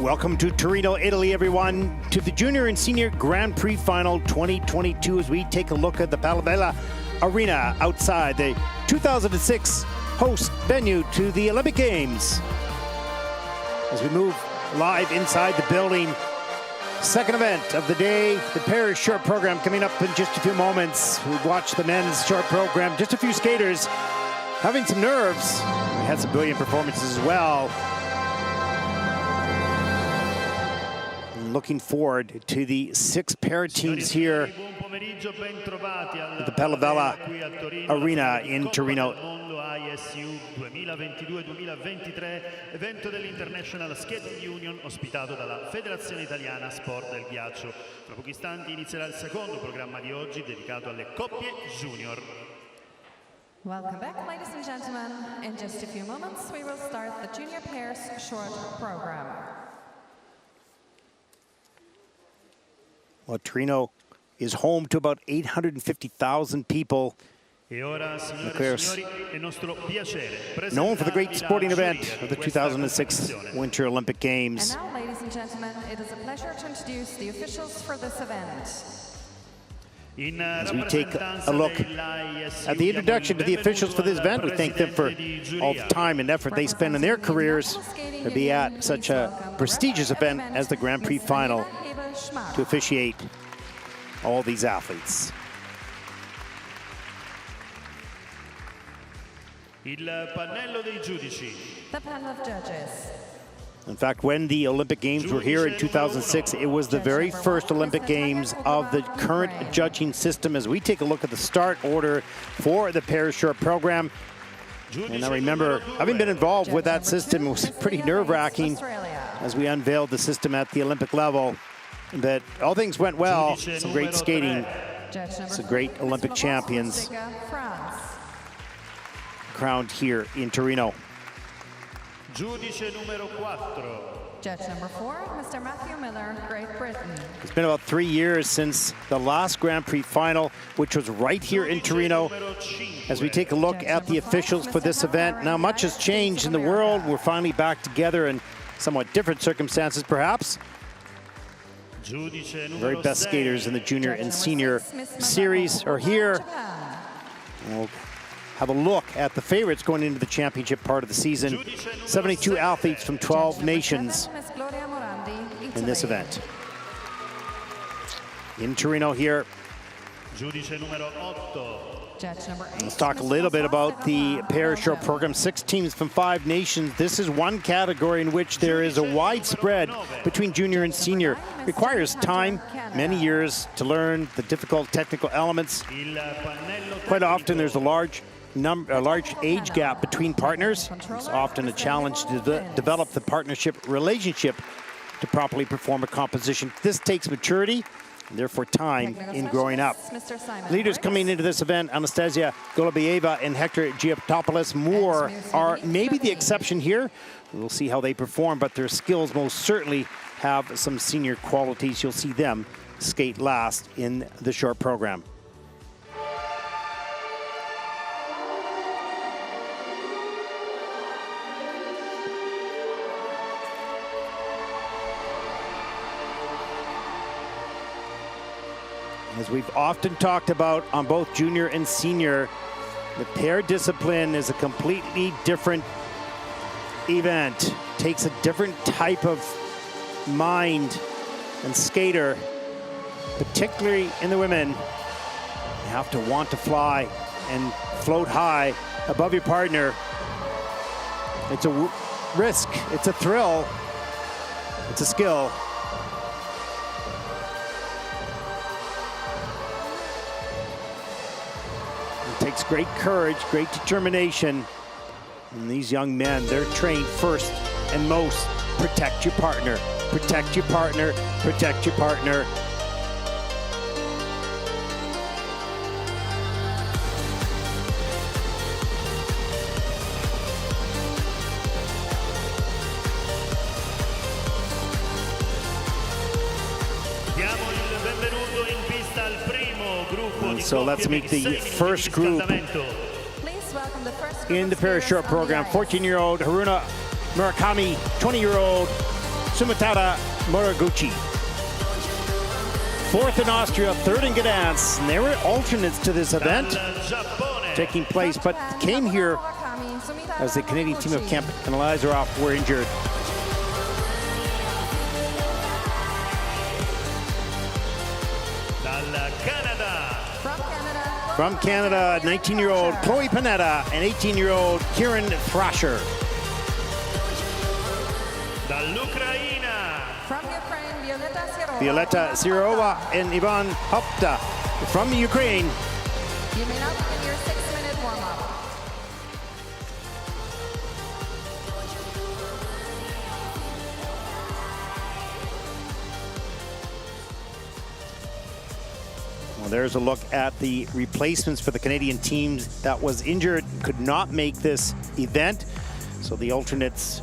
Welcome to Torino, Italy, everyone, to the Junior and Senior Grand Prix Final 2022 as we take a look at the Panetta Arena outside the 2006 host venue to the Olympic Games. As we move live inside the building, second event of the day, the pairs short program coming up in just a few moments. We watch the men's short program, just a few skaters having some nerves. We had some brilliant performances as well. Looking forward to the 6 pair teams here at the Panetta Arena in Torino. 2022-2023, evento dell'International Skating Union ospitato dalla Federazione Italiana Sport del Ghiaccio. Tra pochi istanti inizierà il secondo programma di oggi dedicato alle coppie junior. Welcome back, ladies and gentlemen. In just a few moments, we will start the junior pairs short program. Well, Torino is home to about 850,000 people. Known for the great sporting event of the 2006 Winter Olympic Games. And now, ladies and gentlemen, it is a pleasure to introduce the officials for this event. As we take a look at the introduction to the officials for this event, we thank them for all the time and effort they spend in their careers to be at such a prestigious event as the Grand Prix Final to officiate all these athletes. Il pannello dei giudici. The panel of judges. In fact, when the Olympic Games were here in 2006, it was the very first Olympic Games of the current judging system. As we take a look at the start order for the pair short program. And I remember, having been involved with that system, it was pretty nerve-wracking as we unveiled the system at the Olympic level. That all things went well, some great skating, some great Olympic champions crowned here in Torino. Giudice numero 4. Judge number 4, Mr. Matthew Miller, Great Britain. It's been about 3 years since the last Grand Prix final, which was right here in Torino. As we take a look at the officials for this event, now much has changed in the world. We're finally back together in somewhat different circumstances, perhaps. The very best skaters in the junior and senior series are here. We'll have a look at the favorites going into the championship part of the season. 72 athletes from 12 nations in this event. In Torino here. Let's talk a little bit about the pair short program. 6 teams from 5 nations. This is one category in which there is a wide spread between junior and senior. Requires time, many years to learn the difficult technical elements. Quite often there's a large age gap between partners. It's often a challenge to develop the partnership relationship to properly perform a composition. This takes maturity and therefore time in growing up. Leaders coming into this event, Anastasia Golubieva and Hector Giaptopoulos Moore are maybe the exception here. We'll see how they perform, but their skills most certainly have some senior qualities. You'll see them skate last in the short program. As we've often talked about on both junior and senior, the pair discipline is a completely different event. Takes a different type of mind and skater, particularly in the women. You have to want to fly and float high above your partner. It's a risk, it's a thrill, it's a skill. Takes great courage, great determination. And these young men, they're trained first and most, protect your partner, protect your partner, protect your partner. So let's meet the first group in the pair short program. 14-year-old Haruna Murakami, 20-year-old Sumitara Moriguchi. 4th in Austria, 3rd in Gdansk. And they were alternates to this event taking place, but came here as the Canadian team of Kemp and Lazarov were injured. From Canada, 19-year-old Chloe Panetta and 18-year-old Kieran Thrasher. From Ukraine, Violeta Sierova and Ivan Khobta from Ukraine. You may now begin your 6-minute warm-up. Well, there's a look at the replacements for the Canadian teams that was injured, could not make this event. So the alternates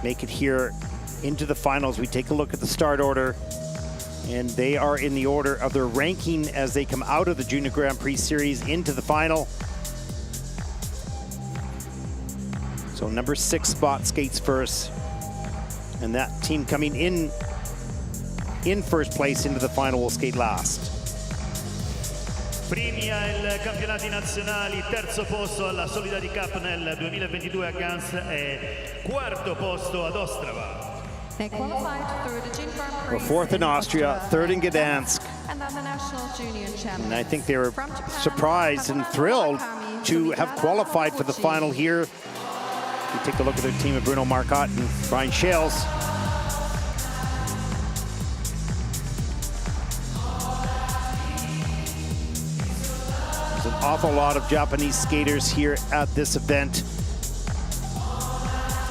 make it here into the finals. We take a look at the start order, and they are in the order of their ranking as they come out of the Junior Grand Prix Series into the final. So number 6 spot skates first, and that team coming in first place into the final will skate last. Primi ai campionati nazionali, 3° posto alla Solidarity Cup nel 2022 a Gdansk e 4° posto ad Ostrava. They qualified through the Junior Grand Prix. We're 4th in Austria, 3rd in Gdansk. And then the national junior champions. And I think they were surprised and thrilled to have qualified for the final here We take a look at their team of Bruno Marcotte and Brian Shales. There's an awful lot of Japanese skaters here at this event.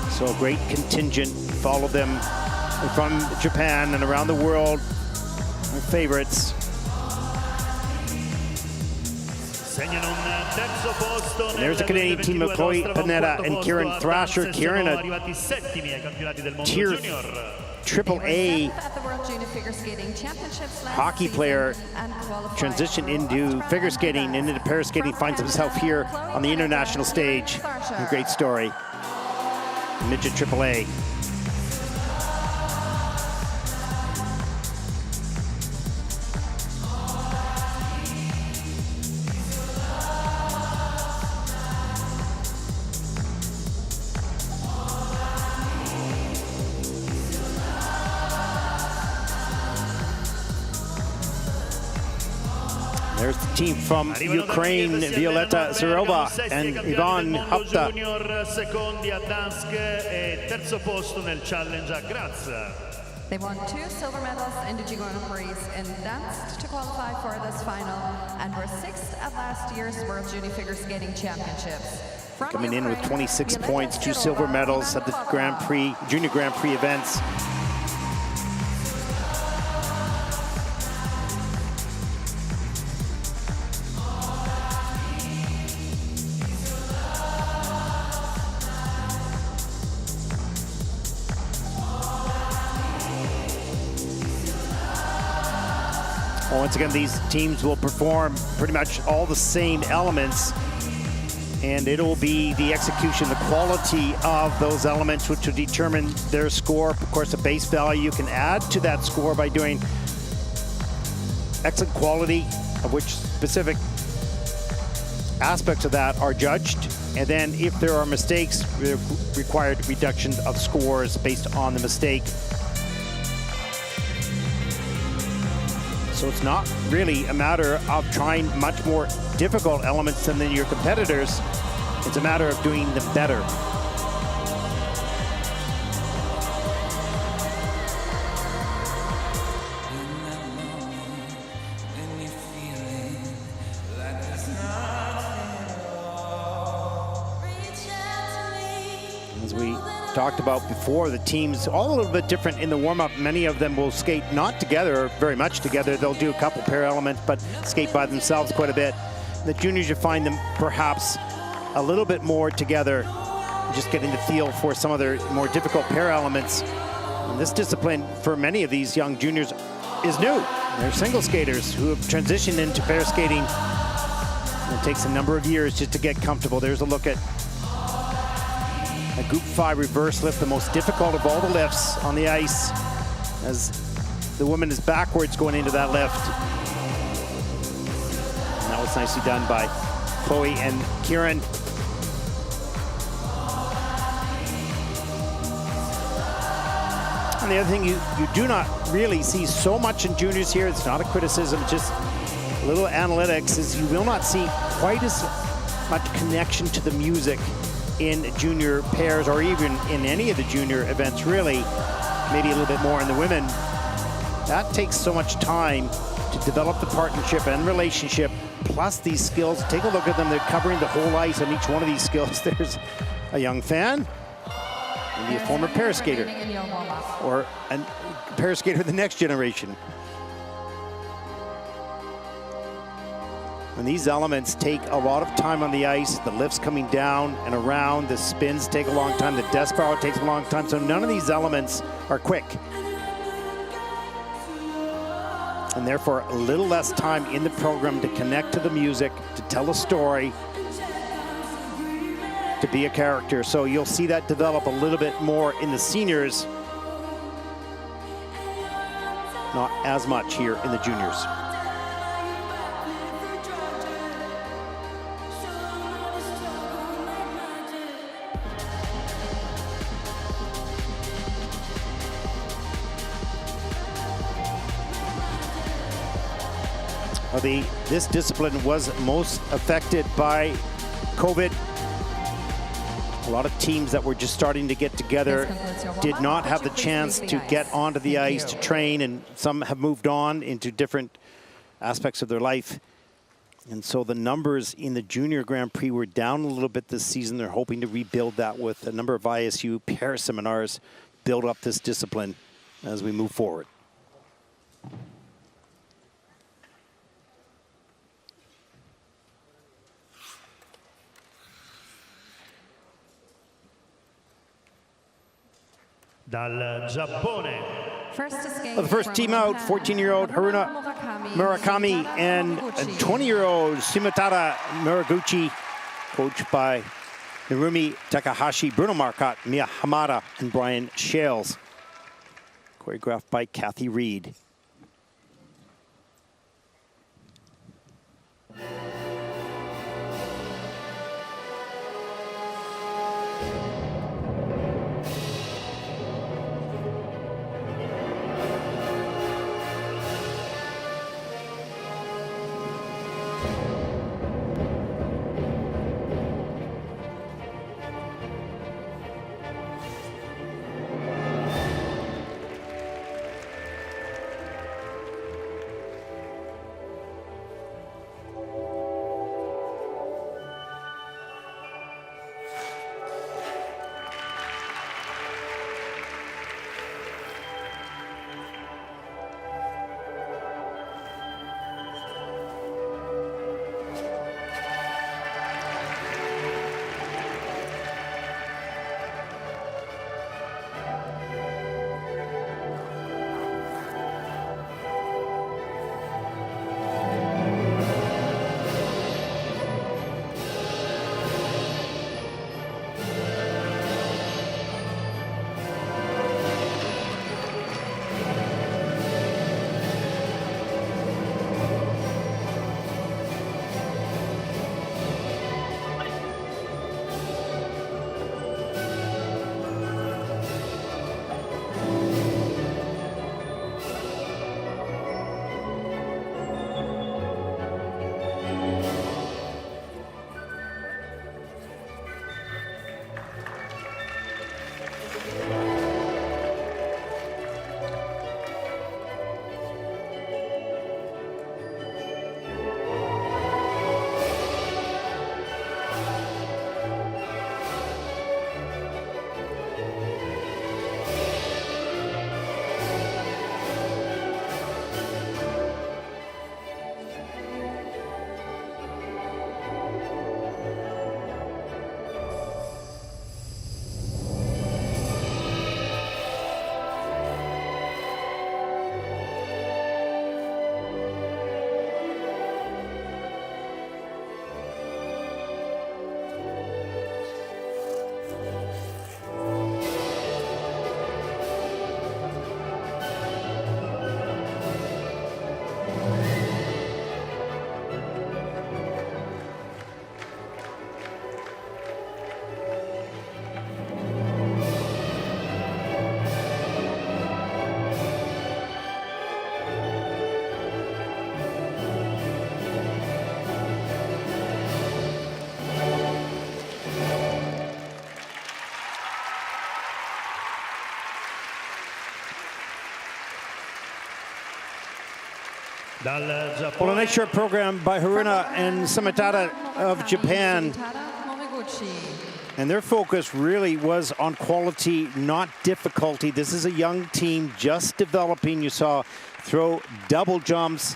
So a great contingent. Follow them from Japan and around the world. Our favorites. And there's a Canadian team of Chloe Panetta and Kieran Thrasher. Kieran, a tier AAA hockey player, transitioned into figure skating, into pair skating, finds himself here on the international stage. A great story. Midget AAA. There's the team from Ukraine, Violetta Sierova and Ivan Khobta. They won 2 silver medals in the Prix in Gdansk to qualify for this final and were 6th at last year's World Junior Figure Skating Championships. Coming in with 26 points, 2 silver medals at the Grand Prix, Junior Grand Prix events. Once again, these teams will perform pretty much all the same elements, and it'll be the execution, the quality of those elements which will determine their score. Of course, the base value you can add to that score by doing excellent quality, of which specific aspects of that are judged. And then if there are mistakes, required reduction of scores based on the mistake. So it's not really a matter of trying much more difficult elements than your competitors. It's a matter of doing them better. As we talked about before, the teams all a little bit different in the warm-up. Many of them will skate not together, very much together. They'll do a couple pair elements, but skate by themselves quite a bit. The juniors, you find them perhaps a little bit more together, just getting the feel for some of their more difficult pair elements. And this discipline for many of these young juniors is new. They're single skaters who have transitioned into pair skating. And it takes a number of years just to get comfortable. There's a look at a Group 5 reverse lift, the most difficult of all the lifts on the ice, as the woman is backwards going into that lift. And that was nicely done by Chloe and Kieran. And the other thing you do not really see so much in juniors here, it's not a criticism, just a little analytics, is you will not see quite as much connection to the music in junior pairs, or even in any of the junior events, really. Maybe a little bit more in the women. That takes so much time to develop the partnership and relationship, plus these skills. Take a look at them. They're covering the whole ice on each one of these skills. There's a young fan, maybe a former pair skater, or a pair skater of the next generation. And these elements take a lot of time on the ice. The lifts coming down and around, the spins take a long time, the desk power takes a long time, so none of these elements are quick. And therefore, a little less time in the program to connect to the music, to tell a story, to be a character. So you'll see that develop a little bit more in the seniors, not as much here in the juniors. This discipline was most affected by COVID. A lot of teams that were just starting to get together did not have the chance to get onto the ice to train, and some have moved on into different aspects of their life. And so the numbers in the Junior Grand Prix were down a little bit this season. They're hoping to rebuild that with a number of ISU pair seminars, build up this discipline as we move forward. Dal Giappone. The first team out, 14-year-old Haruna Murakami and 20-year-old Shimotada Moriguchi, coached by Narumi Takahashi, Bruno Marcotte, Mia Hamada, and Brian Shales. Choreographed by Kathy Reed. Well, a nice short program by Haruna and Shimotada of Japan. And their focus really was on quality, not difficulty. This is a young team just developing. You saw throw double jumps.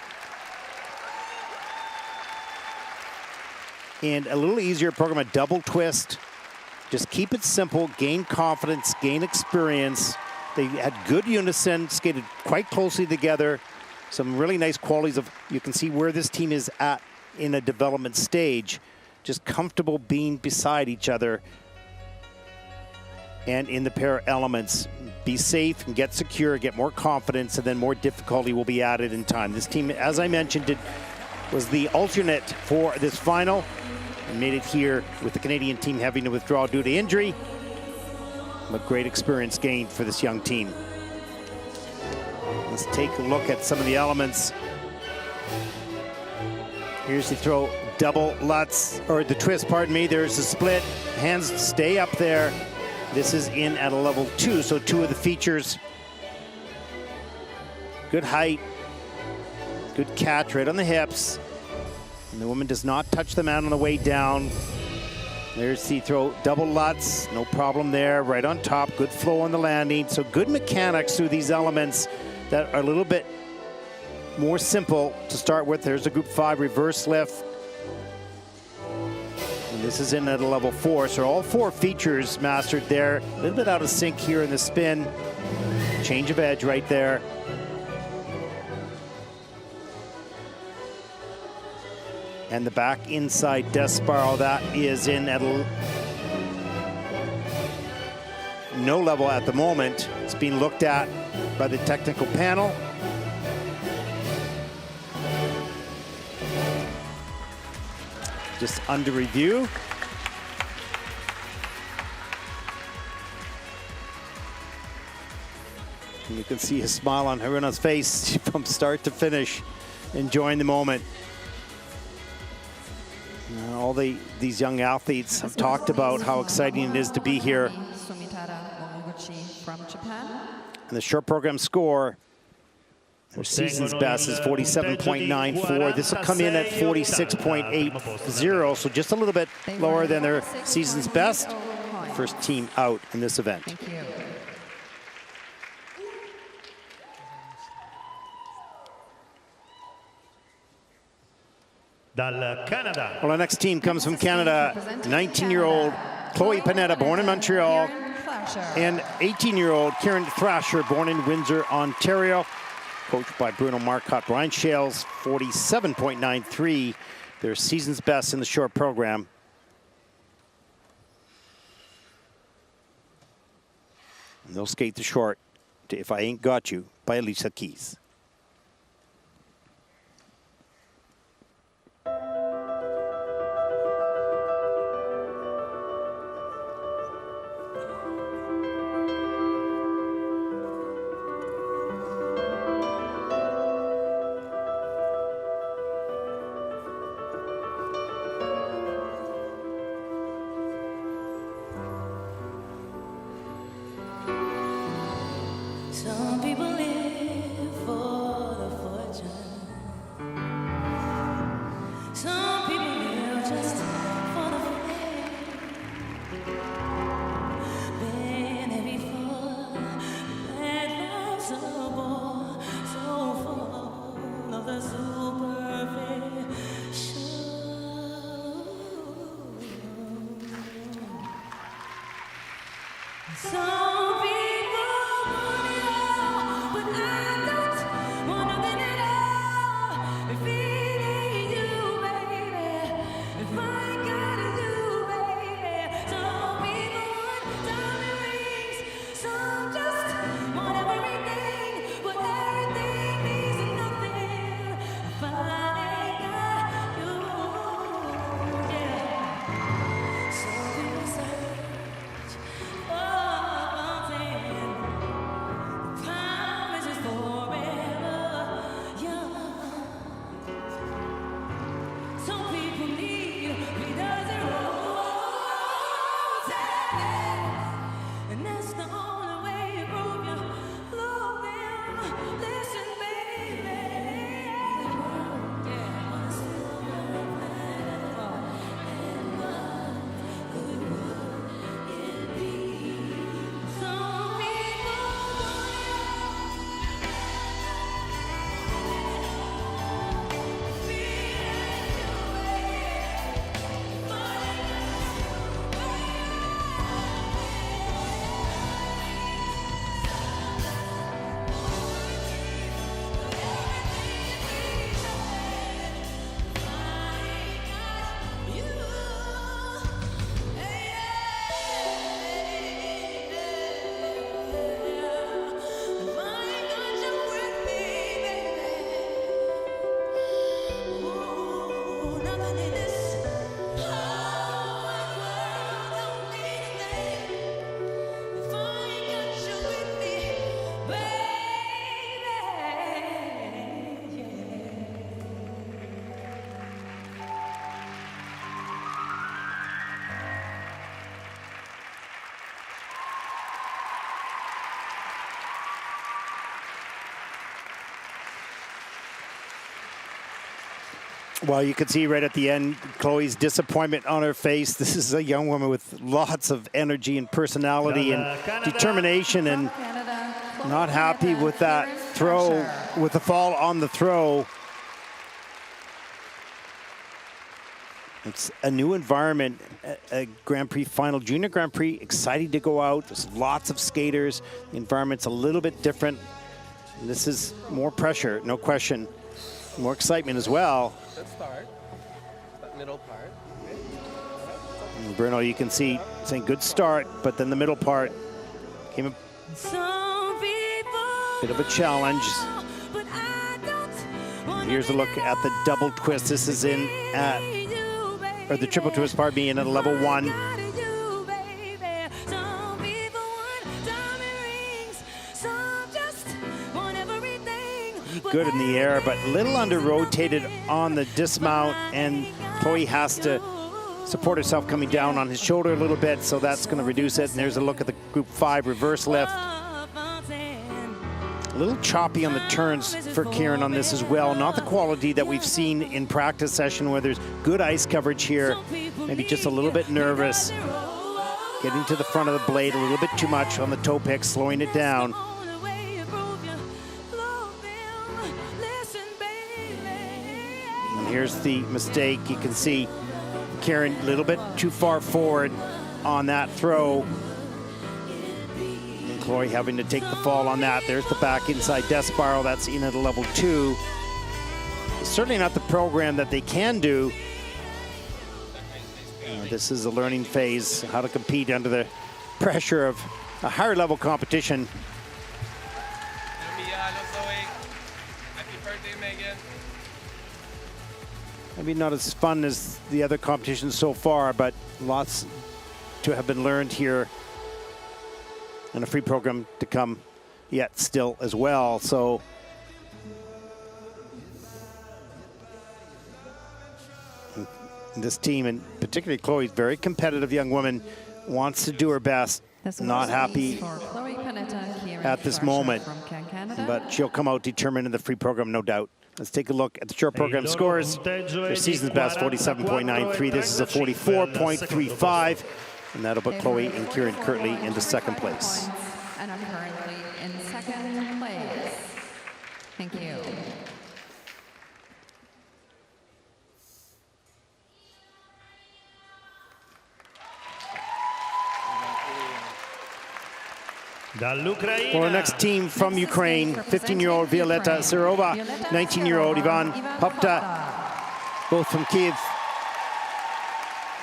And a little easier program, a double twist. Just keep it simple, gain confidence, gain experience. They had good unison, skated quite closely together. Some really nice qualities of, you can see where this team is at in a development stage. Just comfortable being beside each other and in the pair elements. Be safe and get secure, get more confidence, and then more difficulty will be added in time. This team, as I mentioned, was the alternate for this final and made it here with the Canadian team having to withdraw due to injury. But great experience gained for this young team. Let's take a look at some of the elements. Here's the throw double Lutz, or the twist, pardon me. There's a split. Hands stay up there. This is in at a level 2, so 2 of the features. Good height. Good catch right on the hips. And the woman does not touch the man on the way down. There's the throw, double Lutz, no problem there, right on top, good flow on the landing. So good mechanics through these elements that are a little bit more simple to start with. There's a group 5 reverse lift. And this is in at a level 4, so all 4 features mastered there. A little bit out of sync here in the spin. Change of edge right there. And the back inside death spiral, that is in at no level at the moment. It's being looked at by the technical panel. Just under review. And you can see a smile on Haruna's face from start to finish, enjoying the moment. All these young athletes have talked about how exciting it is to be here. And the short program score, their season's best is 47.94. This will come in at 46.80, so just a little bit lower than their season's best. First team out in this event. Thank you. Well, our next team comes from Canada. 19-year-old Chloe Panetta, born in Montreal, and 18-year-old Kieran Thrasher, born in Windsor, Ontario. Coached by Bruno Marcotte. Brian Shales, 47.93, their season's best in the short program. And they'll skate the short to If I Ain't Got You by Alicia Keys. Some people live for the fortune. Some people live just for the fame. Been there before, that love's so bold, so full of the superficial. Some people want it all. Well, you can see right at the end, Chloe's disappointment on her face. This is a young woman with lots of energy and personality and determination, and Canada, not happy with that throw, Thrasher. with the fall on the throw. It's a new environment, a Grand Prix final, Junior Grand Prix, exciting to go out. There's lots of skaters. The environment's a little bit different. And this is more pressure, no question. More excitement as well. Good start. That middle part. And Bruno, you can see, saying good start, but then the middle part came a Some people bit of a challenge. but I don't wanna Here's a look at the double twist. This is in at, or the triple twist, pardon me, in at level 1. Good in the air, but a little under rotated on the dismount, and Chloe has to support herself coming down on his shoulder a little bit, so that's going to reduce it. And there's a look at the group 5 reverse lift. A little choppy on the turns for Karen on this as well. Not the quality that we've seen in practice session where there's good ice coverage here. Maybe just a little bit nervous. Getting to the front of the blade a little bit too much on the toe pick, slowing it down. And here's the mistake. You can see Karen a little bit too far forward on that throw. And Chloe having to take the fall on that. There's the back inside death spiral. That's in at a level 2. Certainly not the program that they can do. This is a learning phase, how to compete under the pressure of a higher level competition. Happy birthday, Megan. Maybe not as fun as the other competitions so far, but lots to have been learned here, and a free program to come yet still as well. So this team, and particularly Chloe's very competitive young woman, wants to do her best. Not happy For Chloe Panetta and Kieran at this Thrasher moment, from Canada. but she'll come out determined in the free program, no doubt. Let's take a look at the short program scores. Their season's best, 47.93. This is a 44.35. And that'll put Chloe and Kieran currently into second place. Points, and I'm currently in second place. Thank you. For our next team from Ukraine, 15-year-old Violeta Sierova, 19-year-old Ivan Khobta, both from Kiev,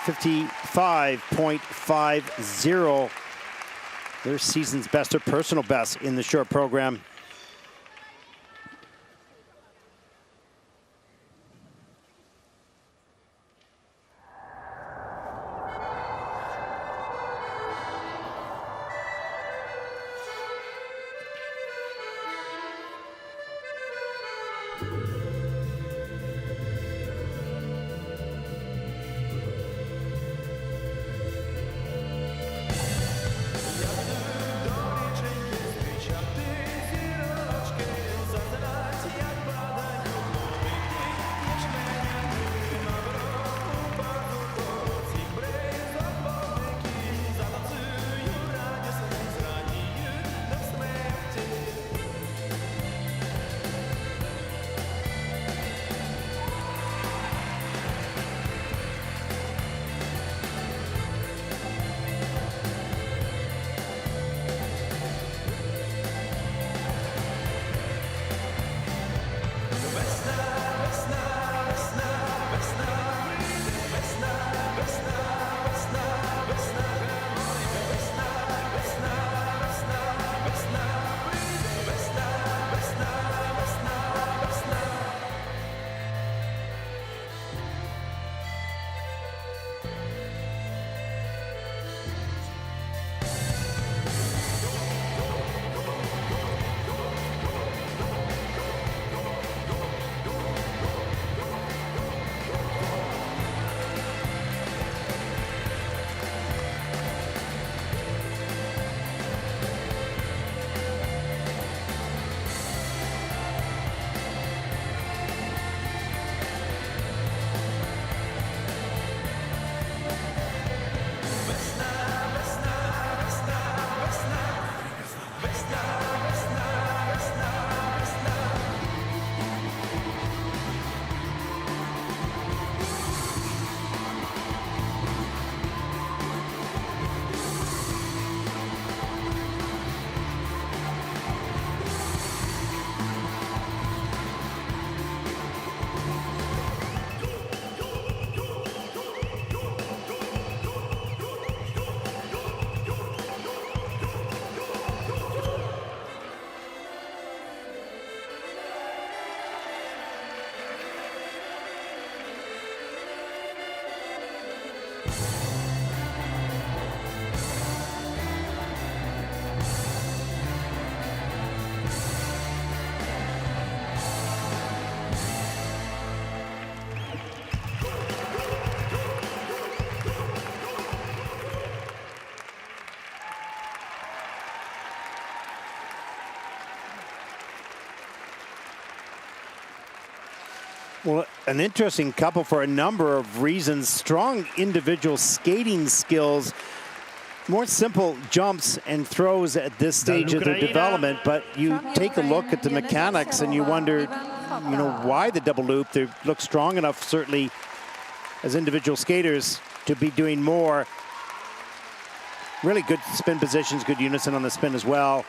55.50. Their season's best or personal best in the short program. Well, an interesting couple for a number of reasons. Strong individual skating skills, more simple jumps and throws at this stage of their development, but you take a look at the mechanics and you wonder, you know, why the double loop. They look strong enough, certainly, as individual skaters to be doing more. Really good spin positions, good unison on the spin as well.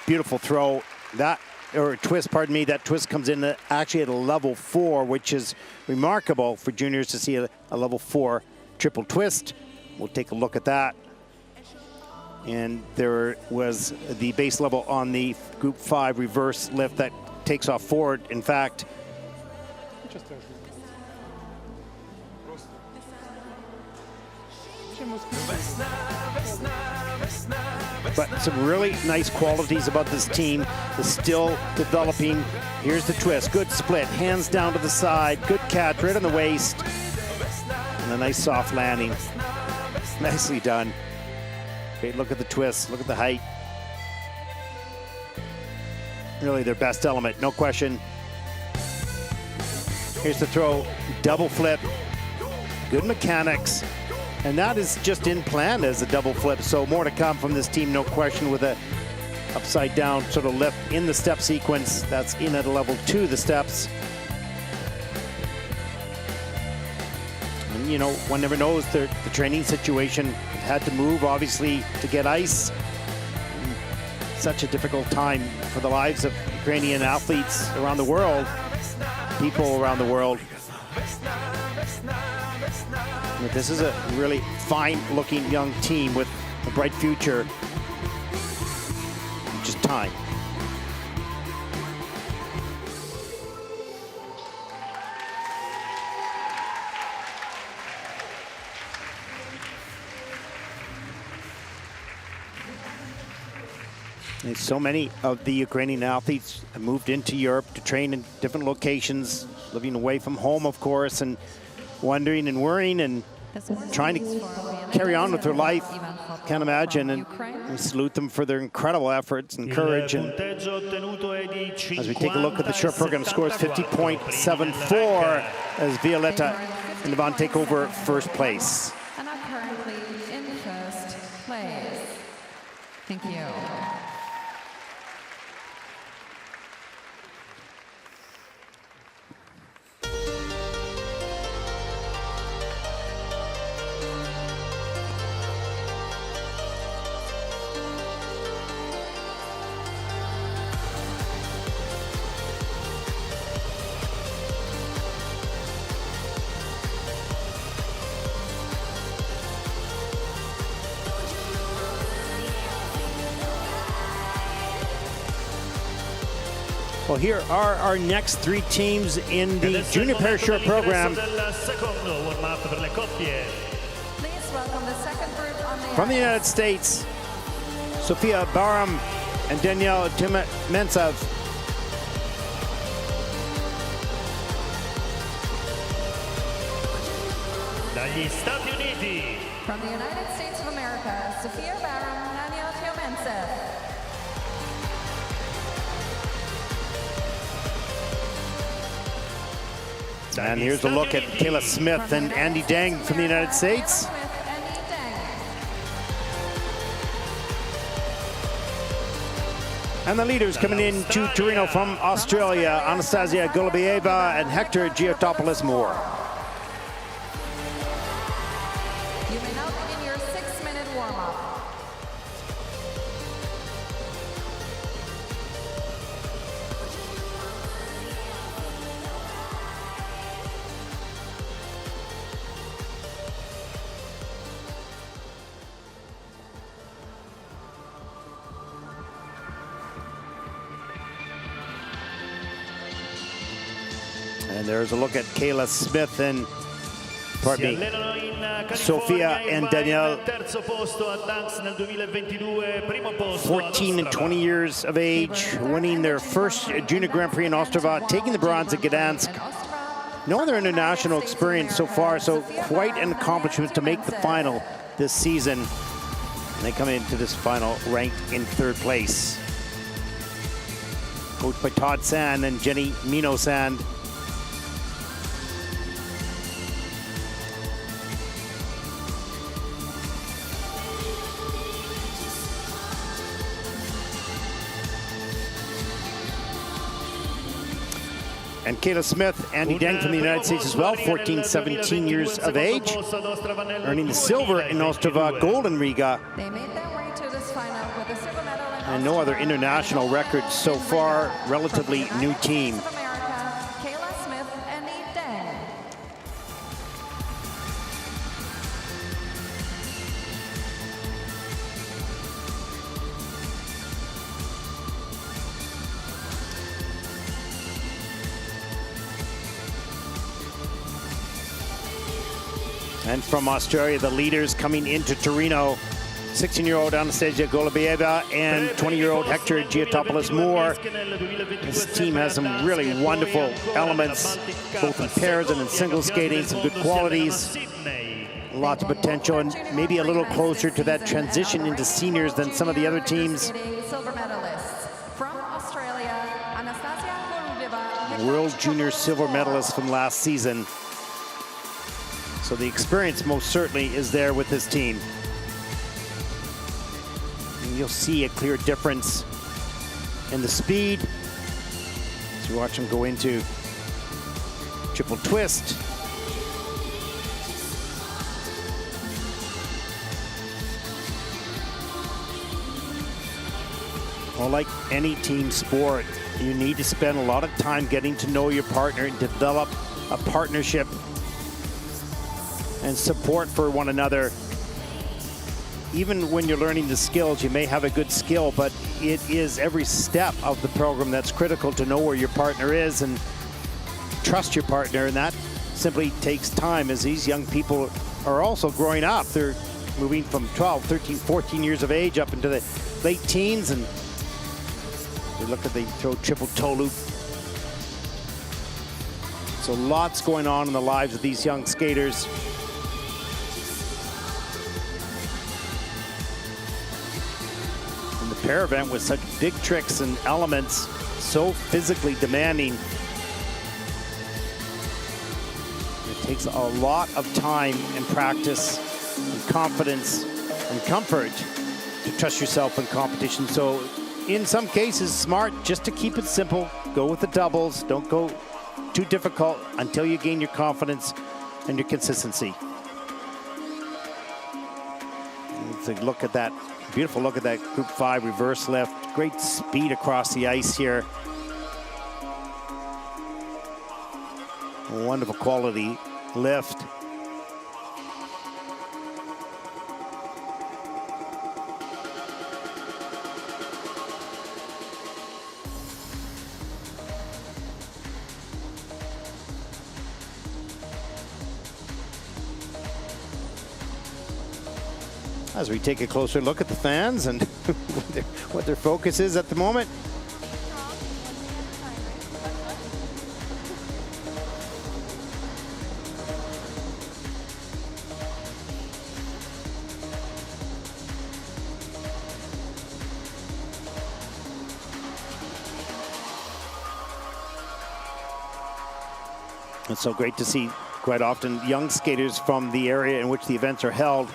Beautiful throw. That, or twist, pardon me, that twist comes in actually at a level 4, which is remarkable for juniors to see a level 4 triple twist. We'll take a look at that. And there was the base level on the Group 5 reverse lift that takes off forward. In fact, but some really nice qualities about this team is still developing. Here's the twist, good split, hands down to the side, good catch right on the waist, and a nice soft landing. Nicely done. Great look at the twist, look at the height. Really their best element, no question. Here's the throw, double flip, good mechanics. And that is just in plan as a double flip. So more to come from this team, no question, with a upside down sort of lift in the step sequence. That's in at a level 2, the steps. And, you know, one never knows the training situation. Had to move, obviously, to get ice. And such a difficult time for the lives of Ukrainian athletes around the world, people around the world. But this is a really fine-looking young team with a bright future. Just time. And so many of the Ukrainian athletes have moved into Europe to train in different locations, living away from home, of course, and wondering and worrying and trying to carry on with their life. Can't imagine, and we salute them for their incredible efforts and courage. And as we take a look at the short program scores, 50.74 as Violetta and Yrevan take over first place. And are currently in first place. Thank you. Well, here are our next 3 teams in the junior pair short program. Please welcome the second group on the From the United States, Sofia Baram and Danielle Tioumentsev. Dagli Stati Uniti. From the United States of America, Sofia Baram, Danielle Tioumentsev. And here's a look at Kayla Smith and Andy Deng from the United States. And the leaders coming in to Torino from Australia, Anastasia Golubieva and Hector Giotopoulos-Moore. You may now begin your 6-minute warm-up. And there's a look at Kayla Smith and, pardon me, Sofia and Danielle, 14 and 20 years of age, winning their first Junior Grand Prix in Ostrava, taking the bronze at Gdansk. No other international experience so far, so quite an accomplishment to make the final this season. And they come into this final ranked in 3rd place. Coached by Todd Sand and Jenny Mino Sand. And Kayla Smith, Andy Deng from the United States as well, 14, 17 years of age, earning the silver in Ostrava, gold in Riga. They made their way to this final with a silver medal in And no other international records so far, relatively new team. Of America, Kayla Smith, Andy Deng. And from Australia, the leaders coming into Torino, 16-year-old Anastasia Golubieva and 20-year-old Hector Giotopoulos-Moore. This team has some really wonderful elements, both in pairs and in single skating, some good qualities, lots of potential, and maybe a little closer to that transition into seniors than some of the other teams. Silver medalists from Australia, Anastasia Golubieva. World Junior silver medalist from last season. So the experience most certainly is there with this team. And you'll see a clear difference in the speed as you watch them go into triple twist. Well, like any team sport, you need to spend a lot of time getting to know your partner and develop a partnership and support for one another. Even when you're learning the skills, you may have a good skill, but it is every step of the program that's critical to know where your partner is and trust your partner, and that simply takes time as these young people are also growing up. They're moving from 12, 13, 14 years of age up into the late teens, and they throw triple toe loop. So lots going on in the lives of these young skaters. And the pair event with such big tricks and elements, so physically demanding. It takes a lot of time and practice and confidence and comfort to trust yourself in competition. So in some cases, smart just to keep it simple. Go with the doubles. Don't go too difficult until you gain your confidence and your consistency. Let's look at that, beautiful look at that Group 5 reverse lift. Great speed across the ice here. Wonderful quality lift. As we take a closer look at the fans and what their focus is at the moment. It's so great to see quite often young skaters from the area in which the events are held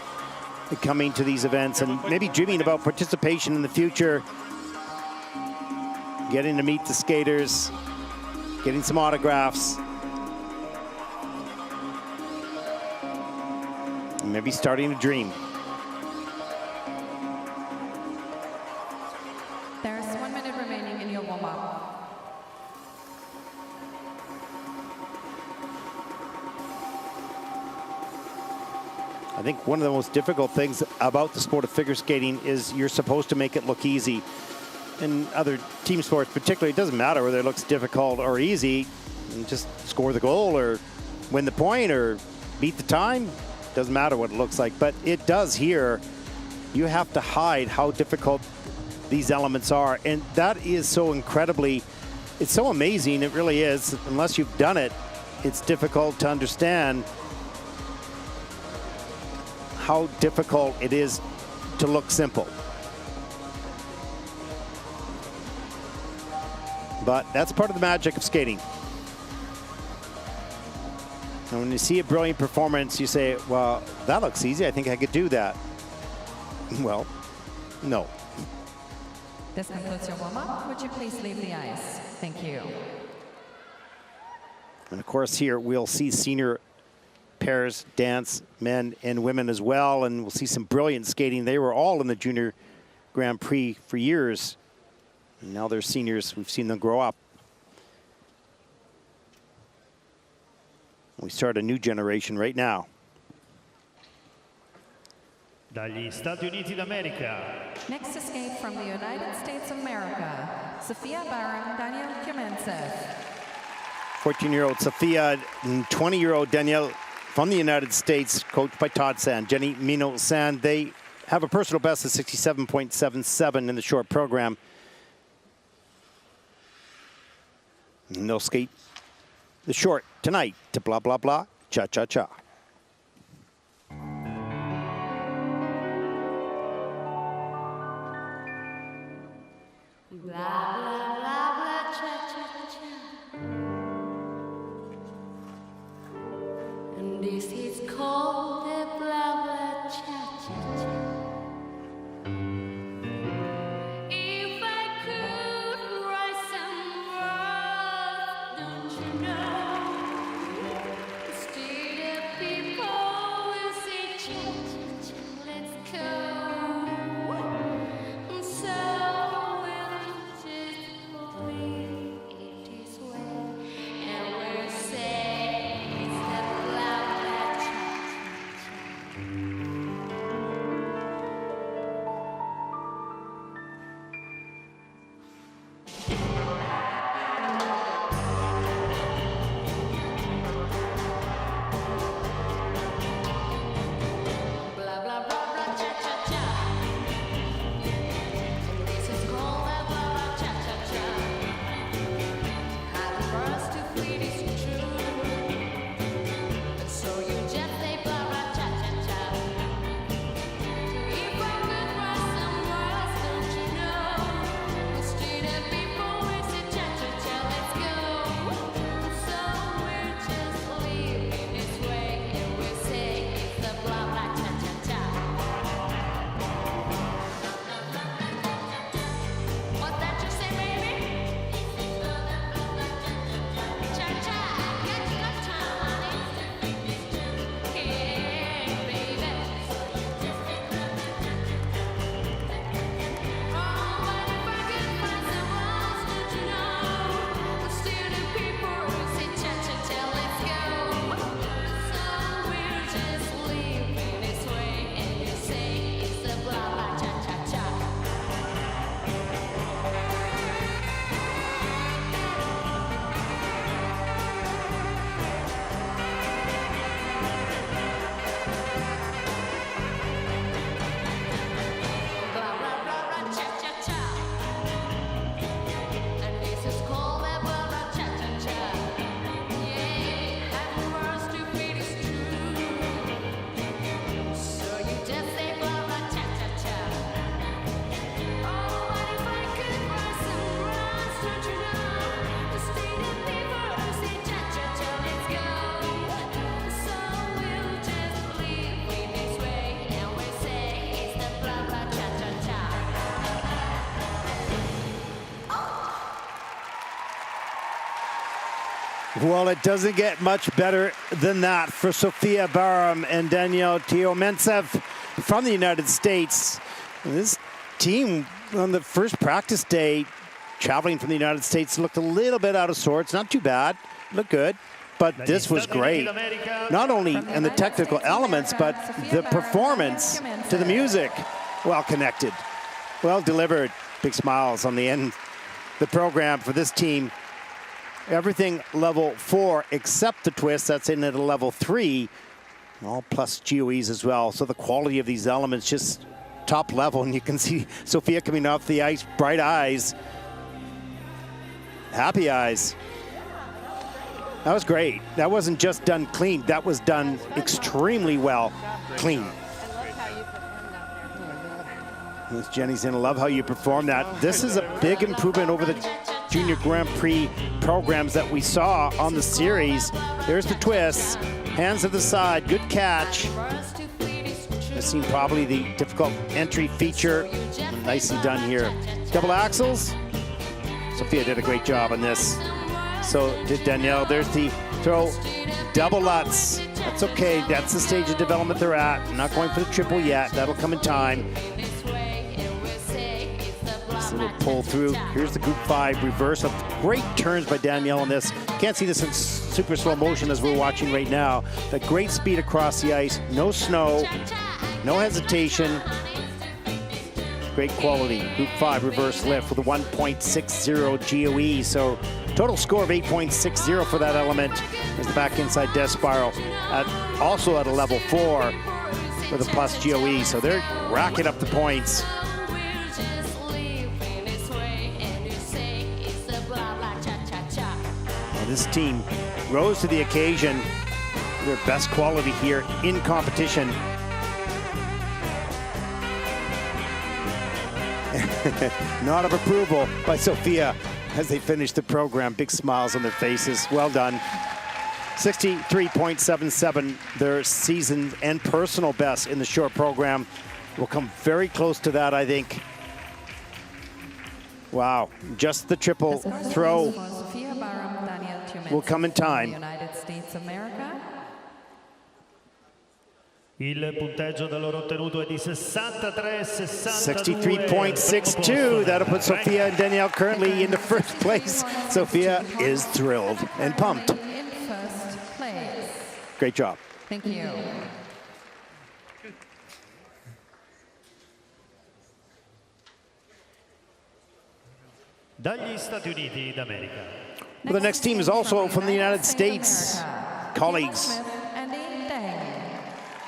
coming to these events and maybe dreaming about participation in the future, getting to meet the skaters, getting some autographs, and maybe starting a dream. There's 1 minute remaining in your warm-up. I think one of the most difficult things about the sport of figure skating is you're supposed to make it look easy. In other team sports particularly, it doesn't matter whether it looks difficult or easy. You just score the goal or win the point or beat the time. Doesn't matter what it looks like, but it does here. You have to hide how difficult these elements are, and that is so incredibly, it's so amazing, it really is. Unless you've done it, it's difficult to understand how difficult it is to look simple. But that's part of the magic of skating. And when you see a brilliant performance, you say, well, that looks easy. I think I could do that. Well, no. This concludes your warm-up. Would you please leave the ice? Thank you. And of course here we'll see senior pairs dance, men and women as well, and we'll see some brilliant skating. They were all in the Junior Grand Prix for years. And now they're seniors. We've seen them grow up. We start a new generation right now. Dagli Stati Uniti d'America. Next to skate from the United States of America, Sofia Baram, Daniel Tioumentsev. 14-year-old Sofia and 20-year-old Daniel from the United States, coached by Todd Sand, Jenny Mino Sand. They have a personal best of 67.77 in the short program. And they'll skate the short tonight to blah, blah, blah, cha-cha-cha. Blah, blah, blah, blah, cha-cha-cha. And this is called the blah, blah, cha-cha-cha. If I could write some words, don't you know? Still the people will say cha-cha-cha, let's go. So we'll just believe it this way, and we'll say it's the blah blah cha-cha-cha. Blah blah blah blah cha-cha-cha. This is called the blah blah cha-cha-cha. Happy birth to fleet is true. So you just say blah blah cha-cha-cha. If I could write some words, don't you know? Instead of people will say cha-cha-cha, let's go. So we'll just live in this way, and we'll say it's the blah blah cha-cha-cha. What that you say, baby? Cha-cha, get your time, honey. Hey, baby. Oh, but if I could find some words, don't you know? Still the people who say cha-cha-cha, let's go. So we'll just live in this way, and we'll say it's the blah blah cha-cha-cha. Blah blah blah blah cha-cha-cha. And this is called the blah blah cha-cha-cha. Yeah, having words to feel is true. So you just say blah blah cha-cha-cha. Oh, what if I could write some rhymes, don't you know? The state of people who say cha-cha-cha, let's go. So we'll just live in this way, and we'll say it's the blah blah cha-cha-cha. Well, it doesn't get much better than that for Sofia Baram and Daniel Tioumentsev from the United States. And this team on the first practice day, traveling from the United States, looked a little bit out of sorts. Not too bad, looked good, but this was great. Not only in the technical elements, but the performance to the music. Well connected, well delivered. Big smiles on the end. The program for this team. Everything level 4 except the twist. That's in at a level 3. All plus GOEs as well. So the quality of these elements just top level. And you can see Sofia coming off the ice, bright eyes, happy eyes. That was great. That wasn't just done clean. That was done extremely well, clean. Miss Jenny's gonna love how you perform that. This is a big improvement over the Junior Grand Prix programs that we saw on the series. There's the twist, hands to the side, good catch. Missing probably the difficult entry feature. Nicely done here. Double axles. Sofia did a great job on this. So did Danielle. There's the throw double Lutz. That's okay. That's the stage of development they're at. Not going for the triple yet. That'll come in time. This little pull through. Here's the group 5 reverse. Great turns by Danielle on this. Can't see this in super slow motion as we're watching right now. The great speed across the ice. No snow. No hesitation. Great quality. Group 5 reverse lift with a 1.60 GOE. So total score of 8.60 for that element. There's the back inside death spiral. Also at a level 4 with a plus GOE. So they're racking up the points. Well, this team rose to the occasion. Their best quality here in competition. Nod of approval by Sophia as they finish the program. Big smiles on their faces. Well done. 63.77, their season and personal best in the short program. Will come very close to that, I think. Wow, just the triple throw will come in time. United States of America. Il punteggio da loro ottenuto è di 63.62. That'll put Sophia and Danielle currently in the first place. Sophia is thrilled and pumped. In first place. Great job. Thank you. Dagli Stati Uniti d'America. Well, the next team is also from the United States. Colleagues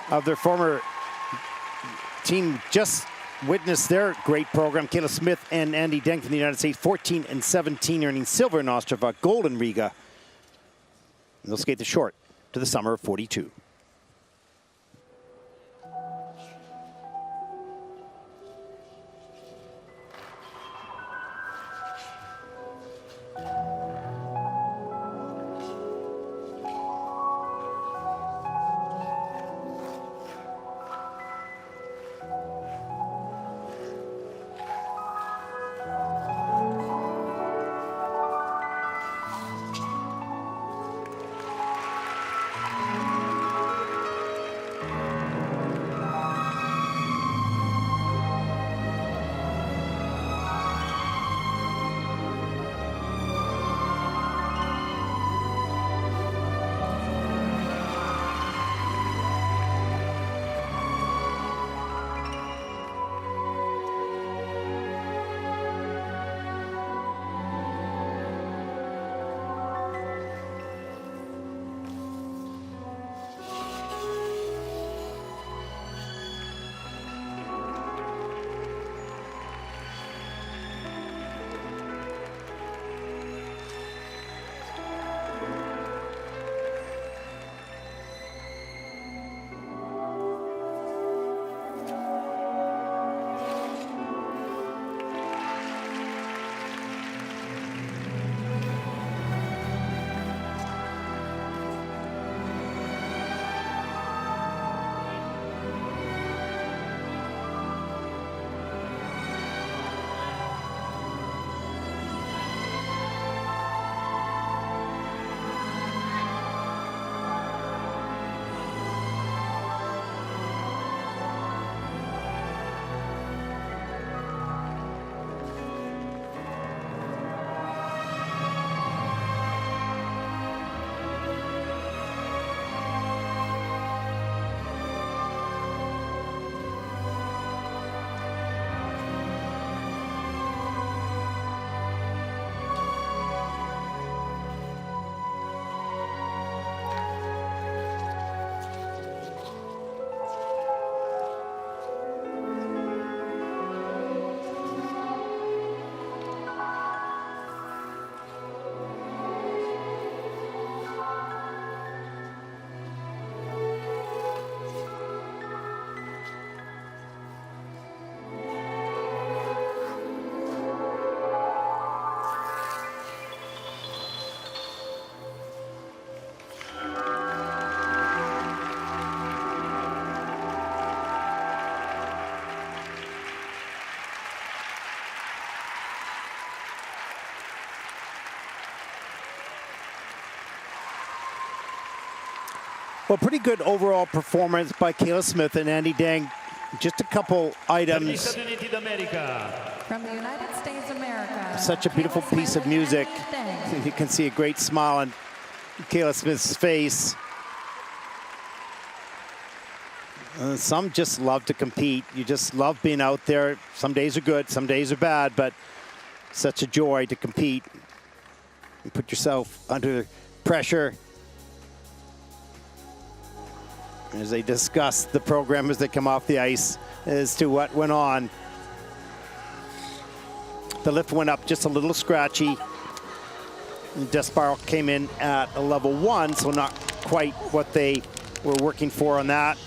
of their former team just witnessed their great program. Kayla Smith and Andy Deng from the United States, 14 and 17, earning silver in Ostrava, gold in Riga. And they'll skate the short to the summer of 42. Well, pretty good overall performance by Kayla Smith and Andy Deng. Just a couple Per gli items. Stati Uniti d'America. From the United States of America. Such a beautiful Kayla piece Smith of music. and Deng. You can see a great smile on Kayla Smith's face. Some just love to compete. You just love being out there. Some days are good, some days are bad, but such a joy to compete. You put yourself under pressure. As they discuss the program as they come off the ice as to what went on. The lift went up just a little scratchy. Desbarral came in at a level 1, so not quite what they were working for on that.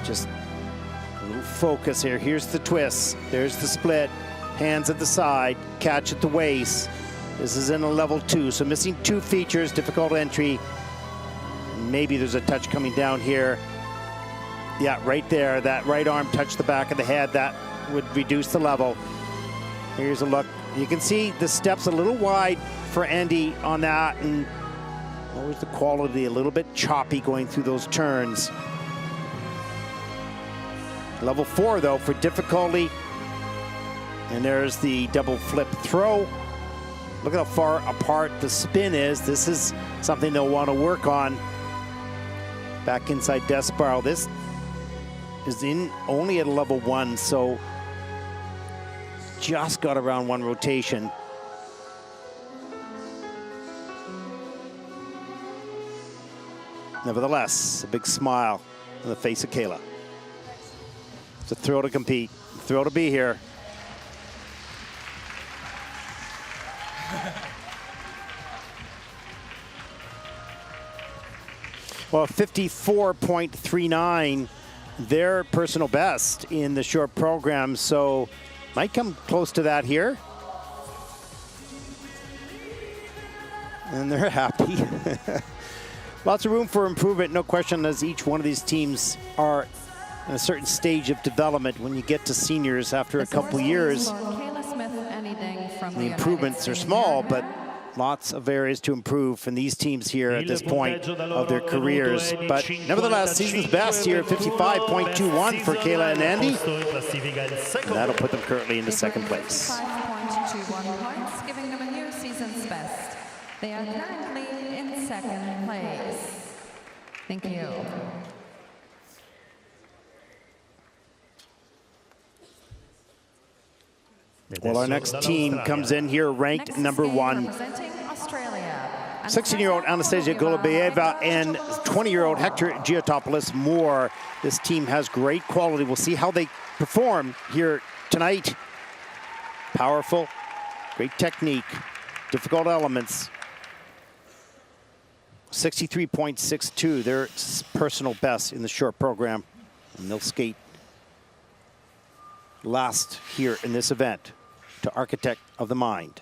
Just a little focus here. Here's the twist. There's the split. Hands at the side, catch at the waist. This is in a level 2, so missing 2 features, difficult entry. Maybe there's a touch coming down here. Yeah, right there. That right arm touched the back of the head. That would reduce the level. Here's a look. You can see the steps a little wide for Andy on that, and what was the quality? A little bit choppy going through those turns. Level 4 though for difficulty. And there's the double flip throw. Look how far apart the spin is. This is something they'll want to work on. Back inside Desbarral. This is in only at a level 1, so just got around 1 rotation. Nevertheless, a big smile on the face of Kayla. It's a thrill to compete, thrill to be here. Well, 54.39, their personal best in the short program, so might come close to that here. And they're happy. Lots of room for improvement, no question, as each one of these teams are in a certain stage of development when you get to seniors after a couple years. The improvements are small, but lots of areas to improve from these teams here at this point of their careers. But nevertheless, season's best here, 55.21 for Kayla and Andy. And that'll put them currently into second place. 5.21 points, giving them a new season's best. They are currently in second place. Thank you. Well, our next team comes in here ranked number 1. 16-year-old Anastasia Golubayeva and 20-year-old Hector Giotopoulos Moore. This team has great quality. We'll see how they perform here tonight. Powerful, great technique, difficult elements. 63.62, their personal best in the short program. And they'll skate last here in this event to Architect of the Mind.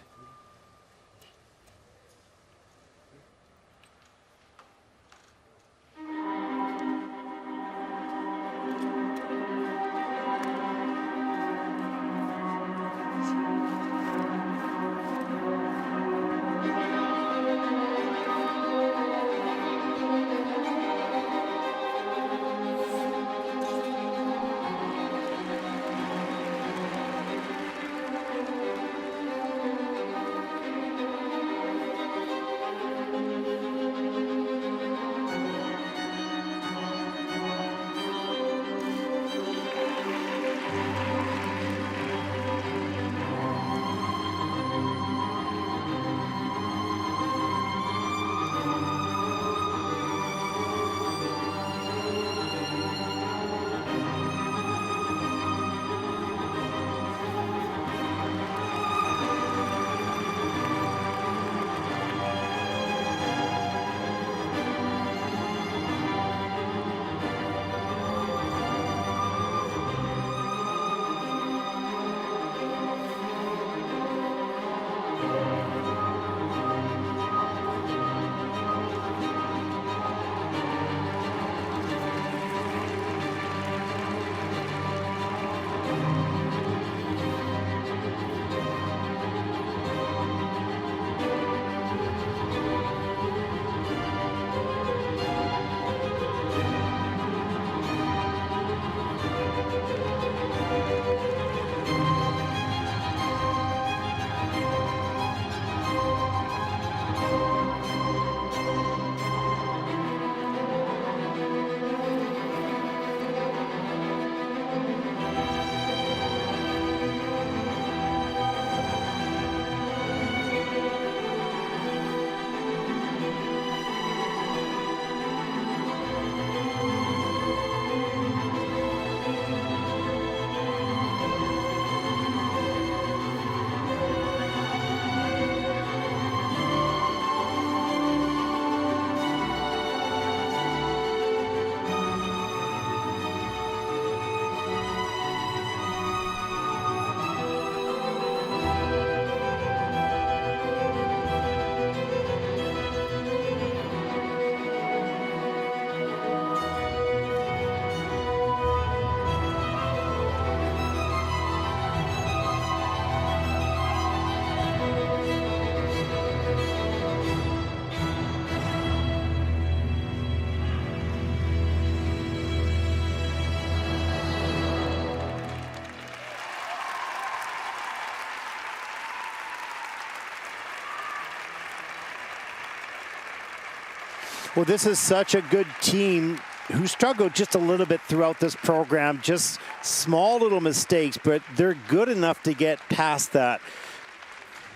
Well, this is such a good team who struggled just a little bit throughout this program. Just small little mistakes, but they're good enough to get past that.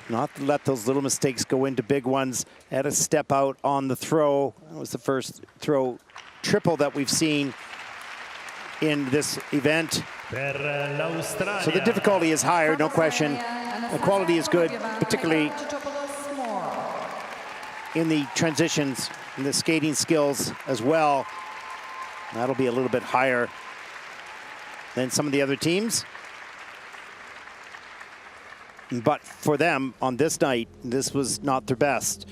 Not to let those little mistakes go into big ones. Had a step out on the throw. That was the first throw triple that we've seen in this event. So the difficulty is higher, no question. The quality is good, particularly in the transitions and the skating skills as well. That'll be a little bit higher than some of the other teams. But for them on this night, this was not their best.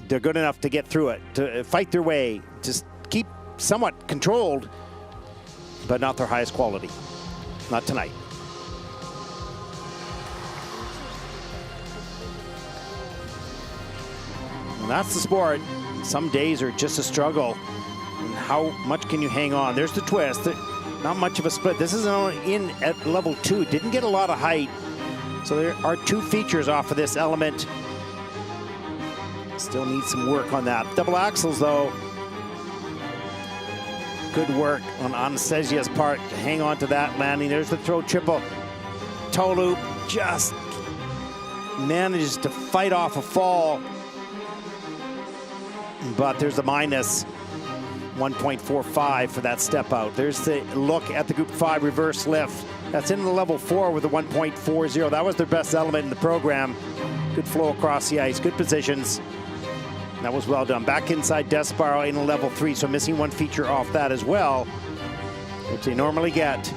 They're good enough to get through it, to fight their way, just keep somewhat controlled, but not their highest quality. Not tonight. And that's the sport. Some days are just a struggle. And how much can you hang on? There's the twist. Not much of a split. This is in at level 2. Didn't get a lot of height. So there are 2 features off of this element. Still needs some work on that. Double axles, though. Good work on Anastasia's part to hang on to that landing. There's the throw triple. Toe loop just manages to fight off a fall. But there's a minus 1.45 for that step out. There's the look at the Group 5 reverse lift. That's in the level 4 with a 1.40. That was their best element in the program. Good flow across the ice, good positions. That was well done. Back inside death spiral in a level 3, so missing 1 feature off that as well, which they normally get.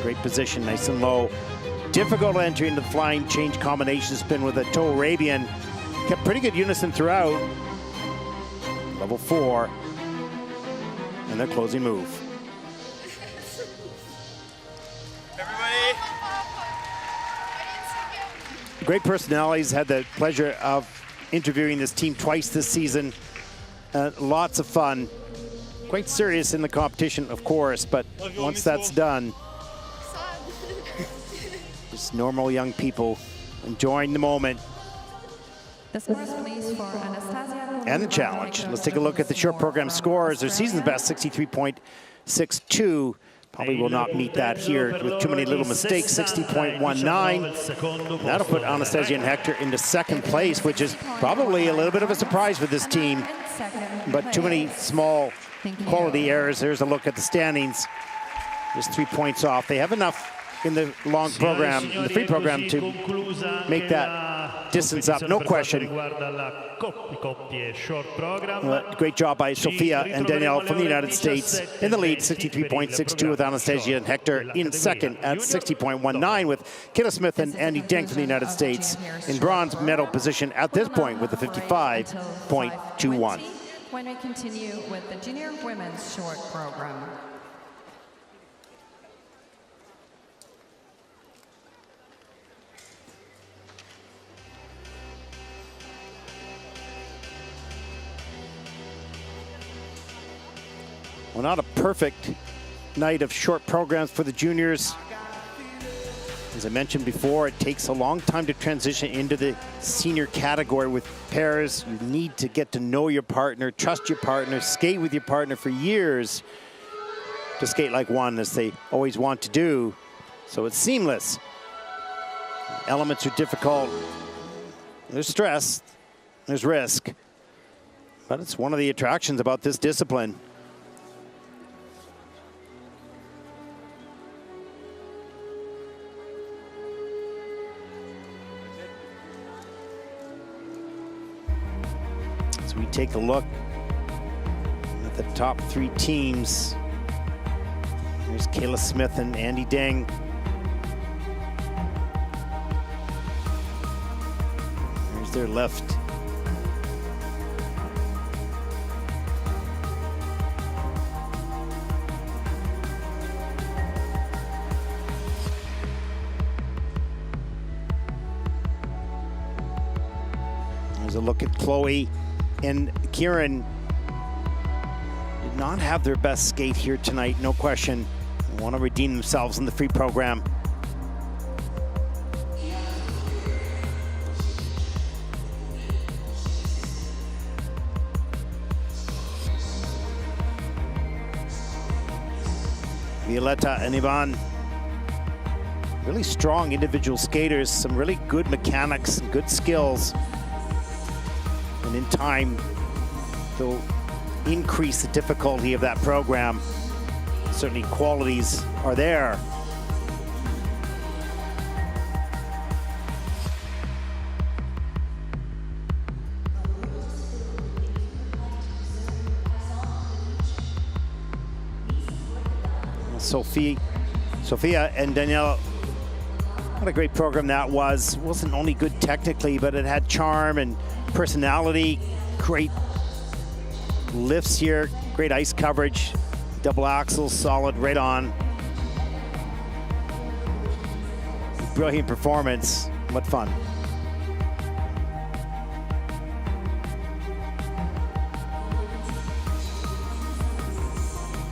Great position, nice and low. Difficult entry into the flying change combination spin with a toe Arabian. Kept pretty good unison throughout. Level 4. And their closing move. Everybody. Great personalities. Had the pleasure of interviewing this team twice this season. Lots of fun. Quite serious in the competition, of course, but once that's done, just normal young people enjoying the moment. The scores, please, for Anastasia. And the challenge. Let's take a look at the short program scores. Their season best, 63.62. Probably will not meet that here with too many little mistakes, 60.19. That'll put Anastasia and Hector into second place, which is probably a little bit of a surprise for this team. But too many small quality errors. There's a look at the standings. Just 3 points off. They have enough in the long program, in the free program, to make that distance up, no question. Great job by Sofia and Danielle from the United States in the lead, 63.62 with Anastasia and Hector in second at 60.19 with Kayla Smith and Andy Deng from the United States in bronze medal position at this point with a 55.21. When we continue with the junior women's short program. Well, not a perfect night of short programs for the juniors. As I mentioned before, it takes a long time to transition into the senior category with pairs. You need to get to know your partner, trust your partner, skate with your partner for years to skate like one, as they always want to do. So it's seamless. Elements are difficult. There's stress, there's risk, but it's one of the attractions about this discipline. As we take a look at the top 3 teams, there's Kayla Smith and Andy Deng. There's their left. There's a look at Chloe and Kieran. Did not have their best skate here tonight, no question. They want to redeem themselves in the free program. Violetta and Ivan. Really strong individual skaters, some really good mechanics and good skills. And in time, they'll increase the difficulty of that program. Certainly qualities are there. Sophia and Danielle, what a great program that was. It wasn't only good technically, but it had charm and personality. Great lifts here, great ice coverage, double axles, solid, right on. Brilliant performance, what fun.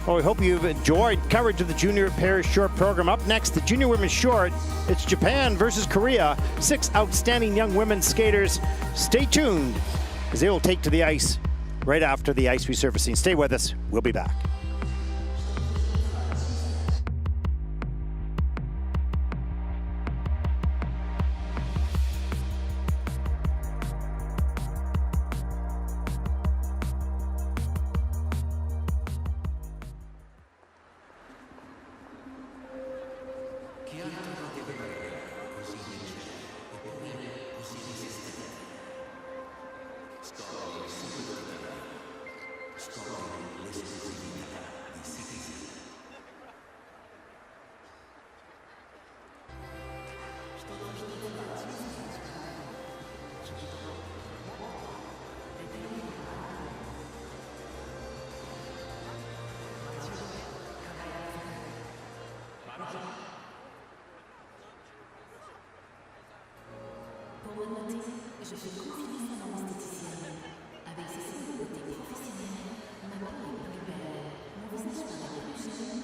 Well, we hope you've enjoyed coverage of the Junior Pairs Short program. Up next, the Junior Women's Short. It's Japan versus Korea. 6 outstanding young women skaters. Stay tuned, as they will take to the ice right after the ice resurfacing. Stay with us. We'll be back. Je fais confiance à l'esthéticienne. Avec ses soins de beauté professionnels, ma peau est plus belle, mon visage paraît plus jeune.